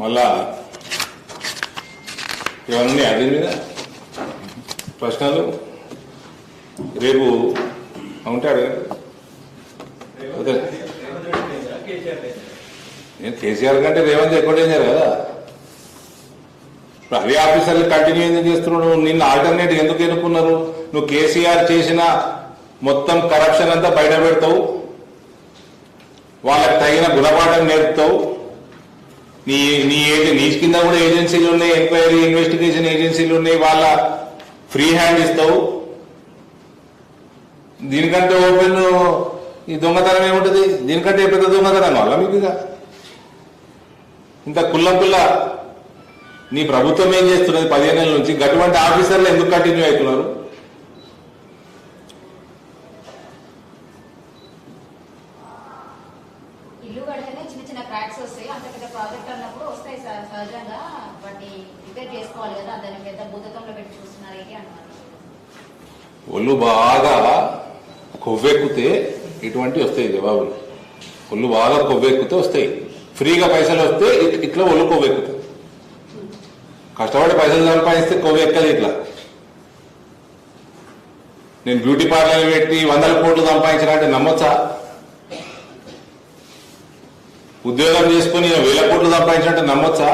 మళ్ళా ఏమన్నా అదే మీద ప్రశ్నలు రేపు ఉంటే అడగండి. నేను కేసీఆర్ కంటే రేవంత్ ఎక్కువ డేంజర్ కదా. ఇప్పుడు అదే ఆఫీసర్లు కంటిన్యూ ఎందుకు చేస్తున్నాడు? నిన్ను ఆల్టర్నేట్ ఎందుకు ఎన్నుకున్నారు? నువ్వు కేసీఆర్ చేసిన మొత్తం కరప్షన్ అంతా బయట పెడతావు, వాళ్ళకి తగిన గుణపాఠం నేర్పుతావు. నీ కింద కూడా ఏజెన్సీలు ఉన్నాయి, ఎంక్వైరీ ఇన్వెస్టిగేషన్ ఏజెన్సీలు ఉన్నాయి, వాళ్ళ ఫ్రీ హ్యాండ్ ఇస్తావు. దీనికంటే ఓపెన్ ఈ దొంగతనం ఏముంటుంది? దీనికంటే పెద్ద దొంగతనం వాళ్ళ మీకు ఇంత కుల్ల నీ ప్రభుత్వం ఏం చేస్తున్నది 15 నెలల నుంచి? అటువంటి ఆఫీసర్లు ఎందుకు కంటిన్యూ అవుతున్నారు? ఇల్లు కడితేనే చిన్న చిన్న క్రాక్స్ వస్తాయి, అంత పెద్ద ప్రాజెక్ట్ అన్నప్పుడు వస్తాయి సార్. సహజంగా వాటిని రిపేర్ చేసుకోవాలి కదా, దాన్ని పెద్ద భూతకంలో పెట్టి చూస్తున్నారు ఏంటి అన్నారు. ఒళ్ళు బాగా కొవ్వెక్కితే ఇటువంటి వస్తాయి జవాబులు. ఒళ్ళు బాగా కొవ్వెక్కితే వస్తాయి. ఫ్రీగా పైసలు వస్తే ఇట్లా ఒళ్ళు కొవ్వెక్కుతాయి. కష్టపడి పైసలు సంపాదిస్తే కొవ్వెక్కదు ఇట్లా. నేను బ్యూటీ పార్లర్ పెట్టి 100 కోట్లు సంపాదించినంటే నమ్మొచ్చా? ఉద్యోగం చేసుకుని 1000 కోట్లు సంపాదించినట్టు నమ్మొచ్చా?